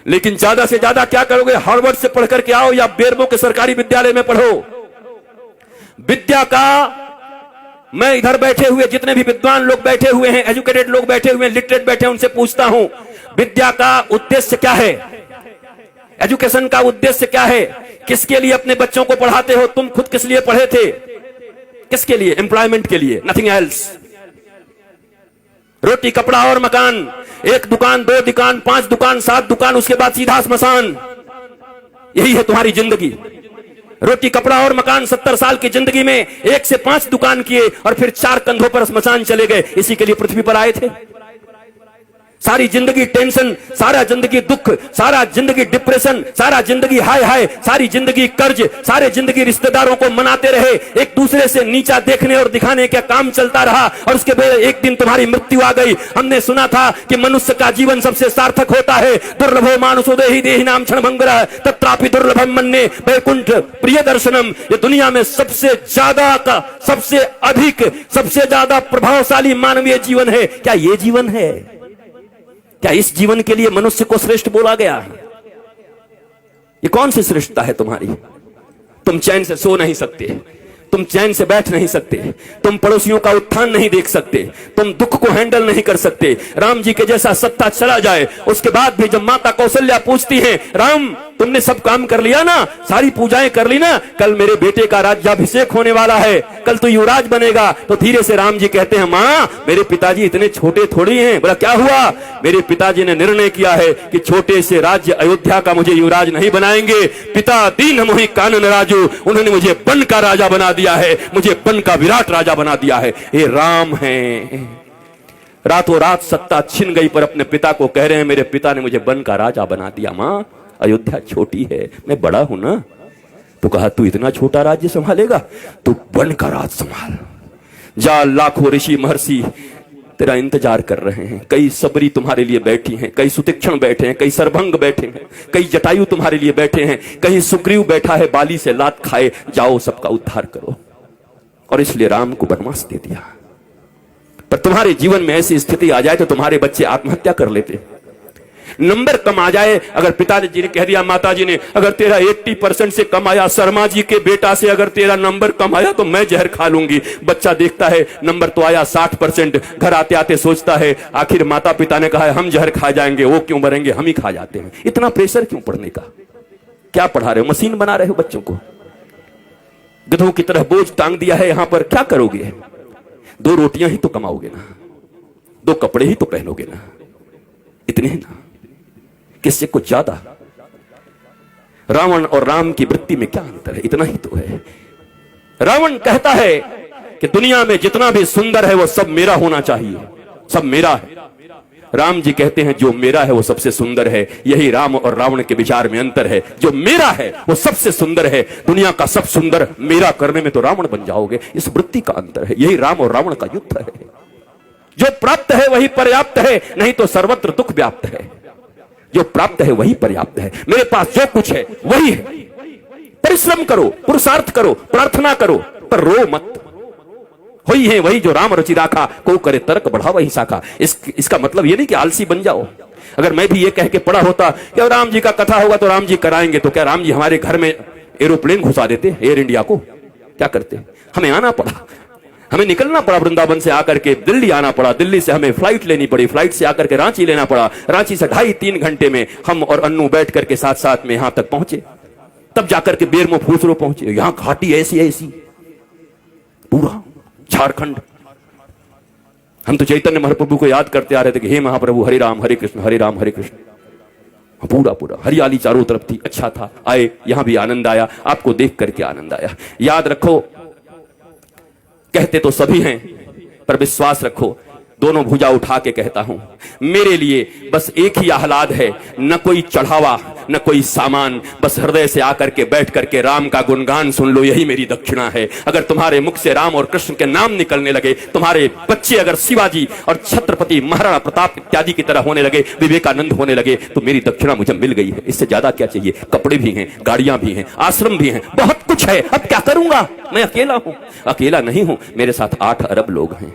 लेकिन ज्यादा से ज्यादा क्या करोगे? हार्वर्ड से पढ़ करके आओ या बेरमो के सरकारी विद्यालय में पढ़ो। विद्या का, मैं इधर बैठे हुए जितने भी विद्वान लोग बैठे हुए हैं, एजुकेटेड लोग बैठे हुए हैं, लिटरेट बैठे हैं, उनसे पूछता हूं, विद्या का उद्देश्य क्या है? एजुकेशन का उद्देश्य क्या है? किसके लिए अपने बच्चों को पढ़ाते हो? तुम खुद किस लिए पढ़े थे? किसके लिए? एम्प्लॉयमेंट के लिए, नथिंग एल्स। रोटी कपड़ा और मकान, एक दुकान, दो दुकान, 5 दुकान, 7 दुकान, उसके बाद सीधा स्मशान। यही है तुम्हारी जिंदगी। रोटी कपड़ा और मकान, 70 साल की जिंदगी में 1 से 5 दुकान किए और फिर 4 कंधों पर स्मशान चले गए। इसी के लिए पृथ्वी पर आए थे। सारी जिंदगी टेंशन, सारा जिंदगी दुख, सारा जिंदगी डिप्रेशन, सारा जिंदगी हाय हाय, सारी जिंदगी कर्ज, सारे जिंदगी रिश्तेदारों को मनाते रहे, एक दूसरे से नीचा देखने और दिखाने का काम चलता रहा और उसके बाद एक दिन तुम्हारी मृत्यु आ गई। हमने सुना था कि मनुष्य का जीवन सबसे सार्थक होता है। दुर्लभो मानुषोदेहि देहि नाम क्षणभंगुरः तत्रापि दुर्लभम मन्ये वैकुंठ प्रिय दर्शनम। ये दुनिया में सबसे ज्यादा का, सबसे अधिक, सबसे ज्यादा प्रभावशाली मानवीय जीवन है। क्या ये जीवन है? क्या इस जीवन के लिए मनुष्य को श्रेष्ठ बोला गया? ये कौन सी श्रेष्ठता है तुम्हारी? तुम चैन से सो नहीं सकते, तुम चैन से बैठ नहीं सकते, तुम पड़ोसियों का उत्थान नहीं देख सकते, तुम दुख को हैंडल नहीं कर सकते। राम जी के जैसा सत्ता चला जाए, उसके बाद भी जब माता कौशल्या पूछती हैं, राम तुमने सब काम कर लिया ना, सारी पूजाएं कर ली ना, कल मेरे बेटे का राज्याभिषेक होने वाला है, कल तो युवराज बनेगा। तो धीरे से राम जी कहते हैं, मां मेरे पिताजी इतने छोटे थोड़ी हैं। बोला क्या हुआ? मेरे पिताजी ने निर्णय किया है कि छोटे से राज्य अयोध्या का मुझे युवराज नहीं बनाएंगे। पिता दीन मोहि कानन राजू, उन्होंने मुझे बन का राजा बना दिया है, मुझे बन का विराट राजा बना दिया है। ये राम है। रातों रात सत्ता छिन गई पर अपने पिता को कह रहे हैं, मेरे पिता ने मुझे बन का राजा बना दिया। मां अयोध्या छोटी है, मैं बड़ा हूं ना। तो कहा तू इतना छोटा राज्य संभालेगा? तू बन का राज संभाल। जा, लाखों ऋषि महर्षि तेरा इंतजार कर रहे हैं। कई सबरी तुम्हारे लिए बैठी हैं, कई सुतीक्षण बैठे हैं, कई सरभंग बैठे हैं, कई जटायु तुम्हारे लिए बैठे हैं, कहीं सुग्रीव बैठा है बाली से लात खाए। जाओ सबका उद्धार करो। और इसलिए राम को वनवास दे दिया। पर तुम्हारे जीवन में ऐसी स्थिति आ जाए तो तुम्हारे बच्चे आत्महत्या कर लेते। नंबर कम आ जाए, अगर पिताजी ने कह दिया, माताजी ने, अगर तेरा 80% से कम आया, शर्मा जी के बेटा से अगर तेरा नंबर कम आया तो मैं जहर खा लूंगी। बच्चा देखता है नंबर तो आया 60%, घर आते आते सोचता है आखिर माता पिता ने कहा है हम जहर खा जाएंगे, वो क्यों मरेंगे, हम ही खा जाते हैं। इतना प्रेशर क्यों पढ़ने का? क्या पढ़ा रहे हो? मशीन बना रहे हो बच्चों को? गधों की तरह बोझ टांग दिया है यहां पर। क्या करोगे? 2 रोटियां ही तो कमाओगे ना, 2 कपड़े ही तो पहनोगे ना, इतने ही ना, किससे कुछ ज्यादा? रावण और राम की वृत्ति में क्या अंतर है? इतना ही तो है। रावण कहता है कि दुनिया में जितना भी सुंदर है वो सब मेरा होना चाहिए, सब मेरा है। राम जी कहते हैं जो मेरा है वो सबसे सुंदर है। यही राम और रावण के विचार में अंतर है। जो मेरा है वो सबसे सुंदर है। दुनिया का सब सुंदर मेरा करने में तो रावण बन जाओगे। इस वृत्ति का अंतर है। यही राम और रावण का युद्ध है। जो प्राप्त है वही पर्याप्त है, नहीं तो सर्वत्र दुख व्याप्त है। जो प्राप्त है वही पर्याप्त है। मेरे पास जो कुछ है वही है। परिश्रम करो, पुरुषार्थ करो, प्रार्थना करो, पर रो मत। वही है वही जो राम रचि राखा, को करे तर्क बढ़ा वही शाखा। इसका मतलब ये नहीं कि आलसी बन जाओ। अगर मैं भी ये कह के पढ़ा होता कि राम जी का कथा होगा तो राम जी कराएंगे, तो क्या राम जी हमारे घर में एरोप्लेन घुसा देते, एयर इंडिया को? क्या करते? हमें आना पड़ा, हमें निकलना पड़ा वृंदावन से आकर के दिल्ली आना पड़ा। दिल्ली से हमें फ्लाइट लेनी पड़ी, फ्लाइट से आकर के रांची लेना पड़ा। रांची से 2.5-3 घंटे में हम और अन्नू बैठ करके साथ साथ में यहां तक पहुंचे। तब जाकर के बेरमो फूसरो पहुंचे। यहां घाटी ऐसी ऐसी, पूरा झारखंड। हम तो चैतन्य महाप्रभु को याद करते आ रहे थे कि हे महाप्रभु हरे राम हरे कृष्ण हरे राम हरे कृष्ण। पूरा पूरा हरियाली चारों तरफ थी, अच्छा था। आए, यहां भी आनंद आया, आपको देख करके आनंद आया। याद रखो, कहते तो सभी हैं पर विश्वास रखो, दोनों भुजा उठा के कहता हूं, मेरे लिए बस एक ही आह्लाद है, न कोई चढ़ावा न कोई सामान, बस हृदय से आकर के बैठ करके राम का गुणगान सुन लो, यही मेरी दक्षिणा है। अगर तुम्हारे मुख से राम और कृष्ण के नाम निकलने लगे, तुम्हारे बच्चे अगर शिवाजी और छत्रपति महाराणा प्रताप इत्यादि की तरह होने लगे, विवेकानंद होने लगे, तो मेरी दक्षिणा मुझे मिल गई है। इससे ज्यादा क्या चाहिए? कपड़े भी हैं, गाड़ियां भी हैं, आश्रम भी हैं, बहुत कुछ है। अब क्या करूंगा? मैं अकेला हूं। अकेला नहीं हूं, मेरे साथ 8 अरब लोग हैं।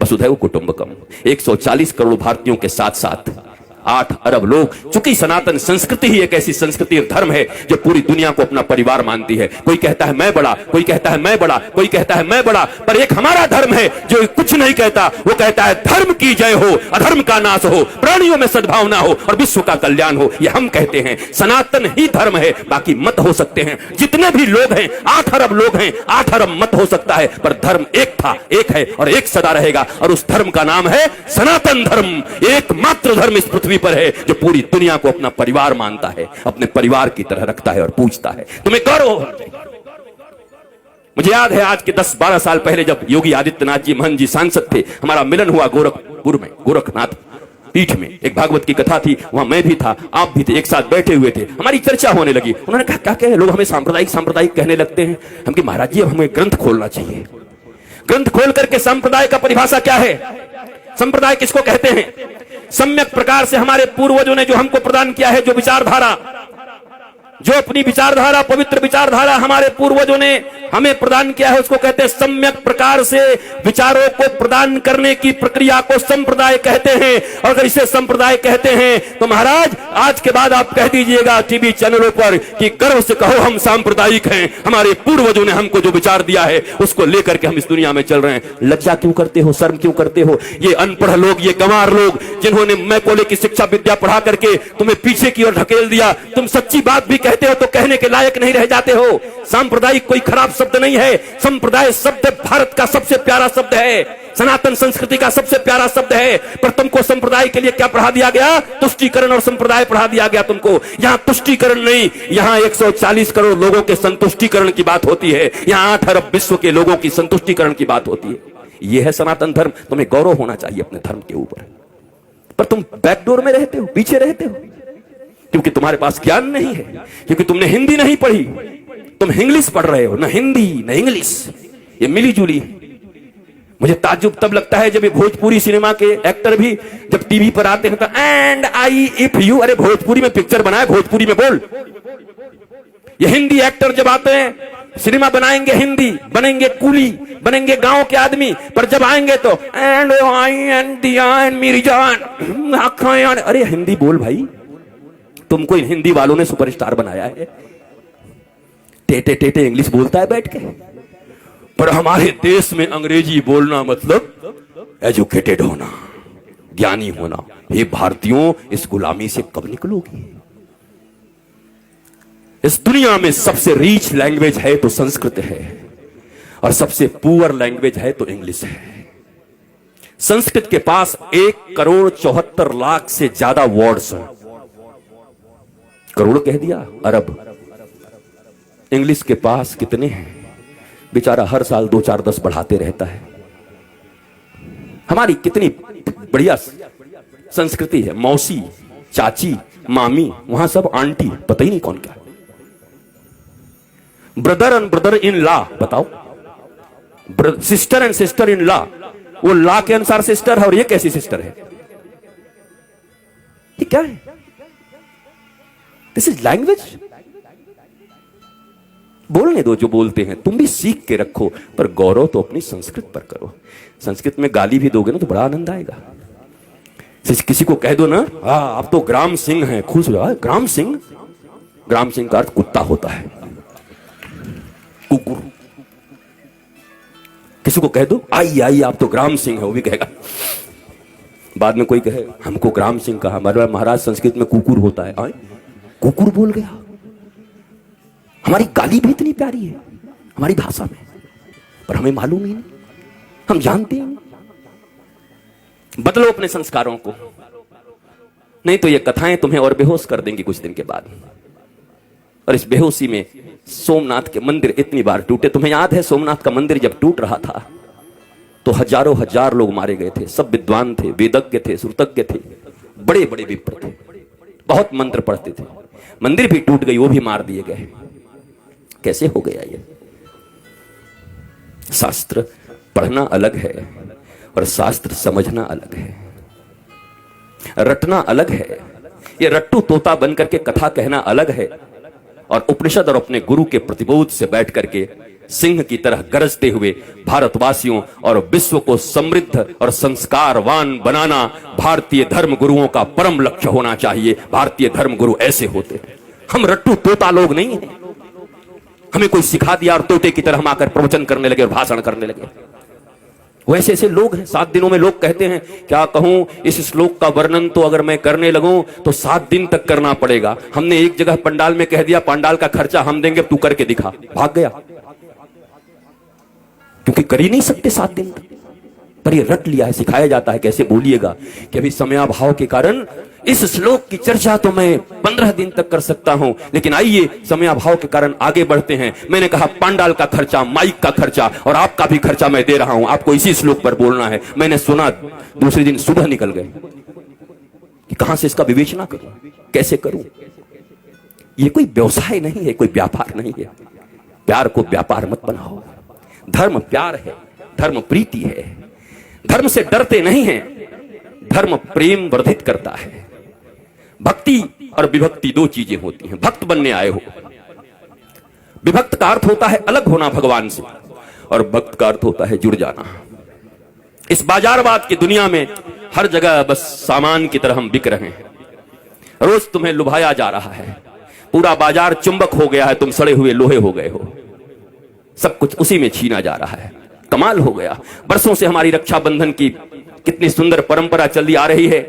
वसुधैव कुटुंबकम। 140 करोड़ भारतीयों के साथ साथ 8 अरब लोग। चूंकि सनातन संस्कृति ही एक ऐसी संस्कृति और धर्म है जो पूरी दुनिया को अपना परिवार मानती है। कोई कहता है मैं बड़ा, कोई कहता है मैं बड़ा, कोई कहता है मैं बड़ा, पर एक हमारा धर्म है जो कुछ नहीं कहता। वो कहता है धर्म की जय हो, अधर्म का नाश हो, प्राणियों में सद्भावना हो और विश्व का कल्याण हो। ये हम कहते हैं, सनातन ही धर्म है। बाकी मत हो सकते हैं, जितने भी लोग हैं, 8 अरब लोग हैं, 8 अरब मत हो सकता है, पर धर्म एक था, एक है और एक सदा रहेगा। और उस धर्म का नाम है सनातन धर्म। एकमात्र धर्म इस पृथ्वी पर है जो पूरी दुनिया को अपना परिवार मानता है, अपने परिवार की तरह रखता है और पूजता है। तुम्हें गौरव होना चाहिए। मुझे याद है आज के 10-12 साल पहले जब योगी आदित्यनाथ जी महंत जी सांसद थे, हमारा मिलन हुआ गोरखपुर में, गोरखनाथ पीठ में। एक भागवत की कथा थी, वहां मैं भी था, आप भी थे, एक साथ बैठे हुए थे। हमारी चर्चा होने लगी। उन्होंने कहा क्या कहे, लोग हमें सांप्रदायिक सांप्रदायिक कहने लगते हैं। हम कि महाराज जी अब हमें ग्रंथ खोलना चाहिए। ग्रंथ खोल करके संप्रदाय का परिभाषा क्या है, संप्रदाय किसको कहते हैं। सम्यक प्रकार से हमारे पूर्वजों ने जो हमको प्रदान किया है, जो विचारधारा, जो अपनी विचारधारा, पवित्र विचारधारा हमारे पूर्वजों ने हमें प्रदान किया है, उसको कहते हैं सम्यक प्रकार से विचारों को प्रदान करने की प्रक्रिया को संप्रदाय कहते हैं। और अगर इसे संप्रदाय कहते हैं तो महाराज आज के बाद आप कह दीजिएगा टीवी चैनलों पर कि गर्व से कहो हम सांप्रदायिक हैं, हमारे पूर्वजों ने हमको जो विचार दिया है उसको लेकर के हम इस दुनिया में चल रहे हैं। लज्जा क्यों करते हो, शर्म क्यों करते हो? ये अनपढ़ लोग, ये गंवार लोग जिन्होंने मैकोले की शिक्षा विद्या पढ़ा करके तुम्हें पीछे की ओर ढकेल दिया, तुम सच्ची बात भी कहते हो तो कहने के लायक नहीं रह जाते हो। सांप्रदायिक कोई खराब शब्द नहीं है, संप्रदाय शब्द भारत का सबसे प्यारा शब्द है, सनातन संस्कृति का सबसे प्यारा शब्द है। पर तुमको संप्रदाय के लिए क्या पढ़ा दिया गया? तुष्टीकरण और संप्रदाय पढ़ा दिया गया तुमको। यहां तुष्टीकरण नहीं, यहां 140 करोड़ लोगों के संतुष्टीकरण की बात होती है। यहां 8 अरब विश्व के लोगों की संतुष्टीकरण की बात होती है। यह है सनातन धर्म। तुम्हें गौरव होना चाहिए अपने धर्म के ऊपर, पर तुम बैकडोर में रहते हो, पीछे रहते हो, क्योंकि तुम्हारे पास ज्ञान नहीं है, क्योंकि तुमने हिंदी नहीं पढ़ी, तुम इंग्लिश पढ़ रहे हो। ना हिंदी ना इंग्लिश, ये मिली जुली। मुझे ताज्जुब तब लगता है जब ये भोजपुरी सिनेमा के एक्टर भी जब टीवी पर आते हैं तो एंड आई इफ यू, अरे भोजपुरी में पिक्चर बनाए, भोजपुरी में बोल। ये हिंदी एक्टर जब आते हैं सिनेमा बनाएंगे, हिंदी बनेंगे, कूली बनेंगे, गांव के आदमी, पर जब आएंगे तो एंड आई एंड दिया एंड मेरी जान आँखें, अरे हिंदी बोल भाई। तुमको इन हिंदी वालों ने सुपरस्टार बनाया है, टेटे टेटे इंग्लिश बोलता है बैठ के। पर हमारे देश में अंग्रेजी बोलना मतलब एजुकेटेड होना, ज्ञानी होना। ये भारतीयों, इस गुलामी से कब निकलोगी? इस दुनिया में सबसे रीच लैंग्वेज है तो संस्कृत है, और सबसे पुअर लैंग्वेज है तो इंग्लिश है। संस्कृत के पास 1,74,00,000 से ज्यादा वर्ड्स हैं। करोड़ कह दिया, अरब। इंग्लिश के पास कितने हैं? बेचारा हर साल 2-4-10 बढ़ाते रहता है। हमारी कितनी बढ़िया संस्कृति है, मौसी, चाची, मामी, वहां सब आंटी, पता ही नहीं कौन क्या। Brother and brother in law, बताओ, sister and sister in law, वो लॉ के अनुसार सिस्टर है और ये कैसी सिस्टर है? ये क्या है? This is language. बोलने दो जो बोलते हैं, तुम भी सीख के रखो, पर गौरव तो अपनी संस्कृत पर करो। संस्कृत में गाली भी दोगे ना तो बड़ा आनंद आएगा। किसी को कह दो ना, आप तो ग्राम सिंह हैं, खुश हो जाओ। ग्राम सिंह, ग्राम सिंह का अर्थ कुत्ता होता है, कुकुर। किसी को कह दो आई आई आप तो ग्राम सिंह है, वो भी कहेगा। बाद में कोई कहे हमको ग्राम सिंह कहा, महाराज संस्कृत में कुकुर होता है। आए कुकुर बोल गया। हमारी गाली भी इतनी प्यारी है हमारी भाषा में, पर हमें मालूम ही नहीं, हम जानते हैं। बदलो अपने संस्कारों को, नहीं तो ये कथाएं तुम्हें और बेहोश कर देंगी कुछ दिन के बाद। और इस बेहोशी में सोमनाथ के मंदिर इतनी बार टूटे। तुम्हें याद है सोमनाथ का मंदिर जब टूट रहा था तो हजारों हजार लोग मारे गए थे। सब विद्वान थे, वेदज्ञ थे, श्रुतज्ञ थे, बड़े बड़े विप्र थे, बहुत मंत्र पढ़ते थे। मंदिर भी टूट गई, वो भी मार दिए गए। कैसे हो गया ये? शास्त्र पढ़ना अलग है और शास्त्र समझना अलग है, रटना अलग है। ये रट्टू तोता बनकर के कथा कहना अलग है, और उपनिषद और अपने गुरु के प्रतिबोध से बैठ करके सिंह की तरह गरजते हुए भारतवासियों और विश्व को समृद्ध और संस्कारवान बनाना भारतीय धर्म गुरुओं का परम लक्ष्य होना चाहिए। भारतीय धर्म गुरु ऐसे होते हैं। हम रट्टू तोता लोग नहीं हैं। हमें कोई सिखा दिया और तोते की तरह हम आकर प्रवचन करने लगे और भाषण करने लगे। वैसे ऐसे लोग हैं। 7 दिनों में लोग कहते हैं, क्या कहूं, इस श्लोक का वर्णन तो अगर मैं करने लगूं तो 7 दिन तक करना पड़ेगा। हमने एक जगह पंडाल में कह दिया, पंडाल का खर्चा हम देंगे, तू करके दिखा। भाग गया, क्योंकि कर ही नहीं सकते 7 दिन तक। पर ये रट लिया है, सिखाया जाता है कैसे बोलिएगा कि अभी समयाभाव के कारण इस श्लोक की चर्चा तो मैं 15 दिन तक कर सकता हूं, लेकिन आइए समयाभाव के कारण आगे बढ़ते हैं। मैंने कहा पंडाल का खर्चा, माइक का खर्चा और आपका भी खर्चा मैं दे रहा हूं, आपको इसी श्लोक पर बोलना है। मैंने सुना, दूसरे दिन सुबह निकल गए कि कहां से इसका विवेचना करूं, कैसे करूं। ये कोई व्यवसाय नहीं है, कोई व्यापार नहीं है। प्यार को व्यापार मत बनाओ। धर्म प्यार है, धर्म प्रीति है। धर्म से डरते नहीं हैं, धर्म प्रेम वर्धित करता है। भक्ति और विभक्ति 2 चीजें होती हैं। भक्त बनने आए हो, विभक्त का अर्थ होता है अलग होना भगवान से, और भक्त का अर्थ होता है जुड़ जाना। इस बाजारवाद की दुनिया में हर जगह बस सामान की तरह हम बिक रहे हैं। रोज तुम्हें लुभाया जा रहा है, पूरा बाजार चुंबक हो गया है, तुम सड़े हुए लोहे हो गए हो। सब कुछ उसी में छीना जा रहा है। कमाल हो गया। बरसों से हमारी रक्षाबंधन की कितनी सुंदर परंपरा चली आ रही है,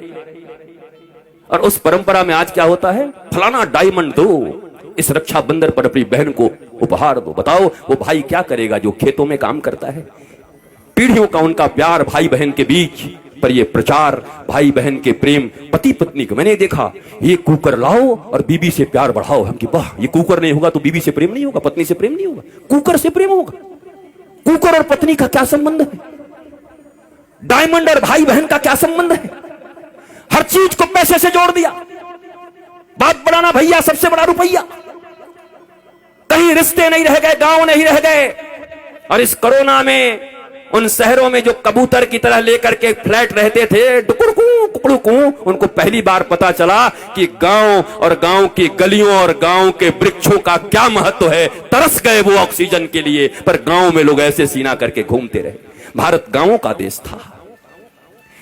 और उस परंपरा में आज क्या होता है, फलाना डायमंड दो, इस रक्षाबंधन पर अपनी बहन को उपहार दो। बताओ वो भाई क्या करेगा जो खेतों में काम करता है। पीढ़ियों का उनका प्यार भाई बहन के बीच, पर ये प्रचार भाई बहन के प्रेम, पति पत्नी को मैंने देखा, ये कुकर लाओ और बीबी से प्यार बढ़ाओ। हम कि वाह, ये कुकर नहीं होगा तो बीबी से प्रेम नहीं होगा, पत्नी से प्रेम नहीं होगा, कुकर से प्रेम होगा। कुकर और पत्नी का क्या संबंध है? डायमंड और भाई बहन का क्या संबंध है? हर चीज को पैसे से जोड़ दिया। बात बढ़ाना भैया, सबसे बड़ा रुपया। कहीं रिश्ते नहीं रह गए, गांव नहीं रह गए। और इस कोरोना में उन शहरों में जो कबूतर की तरह लेकर के फ्लैट रहते थे, टुकुड़कू, उनको पहली बार पता चला कि गांव और गांव की गलियों और गांव के वृक्षों का क्या महत्व है। तरस गए वो ऑक्सीजन के लिए, पर गांव में लोग ऐसे सीना करके घूमते रहे। भारत गांवों का देश था।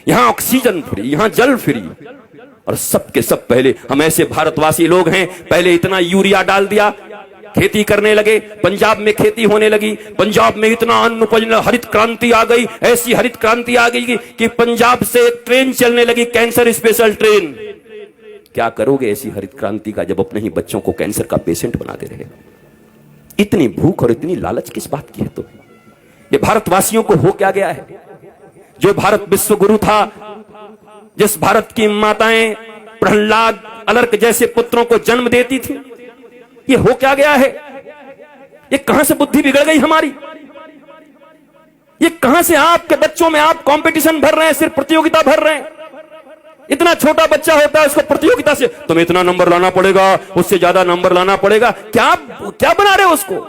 यहां ऑक्सीजन फ्री, यहां जल फ्री, और सबके सब पहले हम ऐसे भारतवासी लोग हैं, पहले इतना यूरिया डाल दिया, खेती करने लगे। पंजाब में खेती होने लगी, पंजाब में इतना अन्न उपज, हरित क्रांति आ गई। ऐसी हरित क्रांति आ गई कि पंजाब से ट्रेन चलने लगी, कैंसर स्पेशल ट्रेन। क्या करोगे ऐसी हरित क्रांति का, जब अपने ही बच्चों को कैंसर का पेशेंट बनाते रहे। इतनी भूख और इतनी लालच किस बात की है? तो ये भारतवासियों को हो क्या गया है? जो भारत विश्व गुरु था, जिस भारत की माताएं प्रहलाद, अलर्क जैसे पुत्रों को जन्म देती थी, ये हो क्या गया है? ये कहां से बुद्धि बिगड़ गई हमारी? ये कहां से आपके बच्चों में आप कंपटीशन भर रहे हैं, सिर्फ प्रतियोगिता भर रहे हैं। इतना छोटा बच्चा होता है, उसको प्रतियोगिता से तुम्हें इतना नंबर लाना पड़ेगा, उससे ज्यादा नंबर लाना पड़ेगा। क्या क्या बना रहे हो उसको?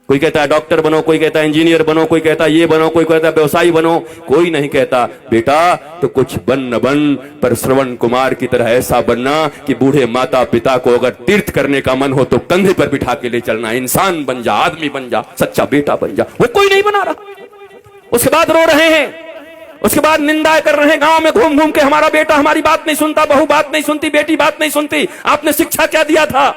कोई कहता है डॉक्टर बनो, कोई कहता है इंजीनियर बनो, कोई कहता है ये बनो, कोई कहता है व्यवसायी बनो। कोई नहीं कहता बेटा तो कुछ बन न बन, पर श्रवण कुमार की तरह ऐसा बनना कि बूढ़े माता पिता को अगर तीर्थ करने का मन हो तो कंधे पर बिठा के ले चलना। इंसान बन जा, आदमी बन जा, सच्चा बेटा बन जा। वो कोई नहीं बना रहा। उसके बाद रो रहे हैं, उसके बाद निंदा कर रहे हैं गांव में घूम घूम के, हमारा बेटा हमारी बात नहीं सुनता, बहू बात नहीं सुनती, बेटी बात नहीं सुनती। आपने शिक्षा क्या दिया था?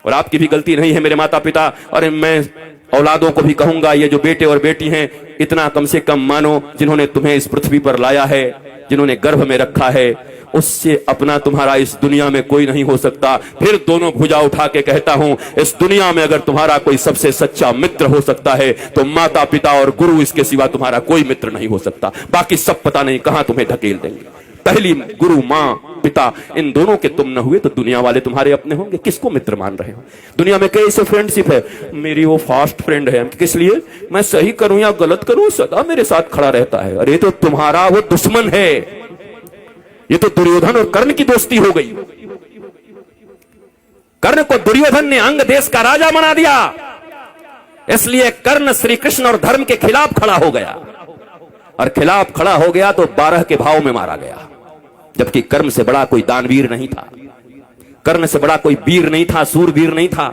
और आपकी भी गलती नहीं है मेरे माता पिता, और मैं औलादों को भी कहूंगा, ये जो बेटे और बेटी हैं, इतना कम से कम मानो, जिन्होंने तुम्हें इस पृथ्वी पर लाया है, जिन्होंने गर्भ में रखा है, उससे अपना तुम्हारा इस दुनिया में कोई नहीं हो सकता। फिर दोनों भुजा उठा के कहता हूं, इस दुनिया में अगर तुम्हारा कोई सबसे सच्चा मित्र हो सकता है तो माता पिता और गुरु, इसके सिवा तुम्हारा कोई मित्र नहीं हो सकता। बाकी सब पता नहीं कहां तुम्हें ढकेल देंगे। पहली गुरु, मां, पिता, इन दोनों के तुम न हुए तो दुनिया वाले तुम्हारे अपने होंगे। किसको मित्र मान रहे हो? दुनिया में कैसे फ्रेंडशिप है? मेरी वो फास्ट फ्रेंड है। किस लिए? मैं सही करूं या गलत करूं, सदा मेरे साथ खड़ा रहता है। अरे तो तुम्हारा वो दुश्मन है। ये तो दुर्योधन और कर्ण की दोस्ती हो गई। कर्ण को दुर्योधन ने अंग देश का राजा बना दिया, इसलिए कर्ण श्री कृष्ण और धर्म के खिलाफ खड़ा हो गया, और खिलाफ खड़ा हो गया तो 12 के भाव में मारा गया। जबकि कर्ण से बड़ा कोई दानवीर नहीं था, कर्ण से बड़ा कोई वीर नहीं था, सूरवीर नहीं था।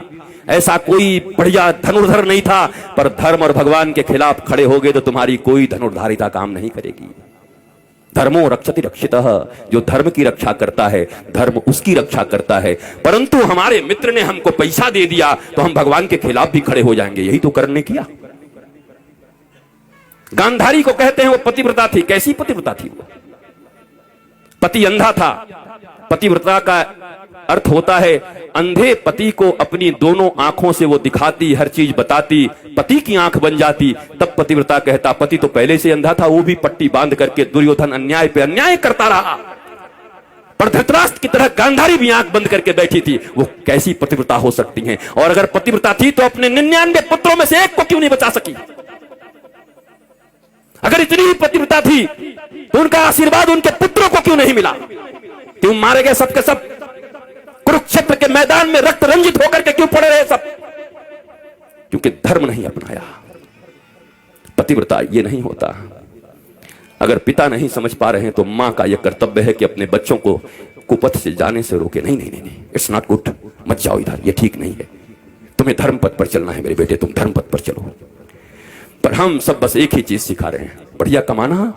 ऐसा कोई बढ़िया धनुर्धर नहीं था, पर धर्म और भगवान के खिलाफ खड़े हो गए तो तुम्हारी कोई धनुर्धारिता काम नहीं करेगी। धर्मो रक्षति रक्षितः, जो धर्म की रक्षा करता है धर्म उसकी रक्षा करता है। परंतु हमारे मित्र ने हमको पैसा दे दिया तो हम भगवान के खिलाफ भी खड़े हो जाएंगे, यही तो कर्ण ने किया। गांधारी को कहते हैं वो पतिव्रता थी। कैसी पतिव्रता थी वो? पति अंधा था। पतिव्रता का अर्थ होता है अंधे पति को अपनी दोनों आंखों से वो दिखाती, हर चीज बताती, पति की आंख बन जाती, तब पतिव्रता कहता। पति तो पहले से अंधा था, वो भी पट्टी बांध करके दुर्योधन अन्याय पे अन्याय करता रहा, पर धृतराष्ट्र की तरह गांधारी भी आंख बंद करके बैठी थी। वो कैसी पतिव्रता हो सकती हैं? और अगर पतिव्रता थी तो अपने 99 पुत्रों में से एक को क्यों नहीं बचा सकी? अगर इतनी ही पतिव्रता थी तो उनका आशीर्वाद उनके पुत्रों को क्यों नहीं मिला? क्यों मारे गए सबके सब? कुरुक्षेत्र के मैदान में रक्त रंजित होकर के क्यों पड़े रहे सब? क्योंकि धर्म नहीं अपनाया। पतिव्रता ये नहीं होता। अगर पिता नहीं समझ पा रहे हैं तो मां का यह कर्तव्य है कि अपने बच्चों को कुपथ से जाने से रोके। नहीं नहीं नहीं, इट्स नॉट गुड, मत जाओ इधर, ये ठीक नहीं है, तुम्हें धर्म पथ पर चलना है मेरे बेटे, तुम धर्म पथ पर चलो। पर हम सब बस एक ही चीज सिखा रहे हैं, बढ़िया कमाना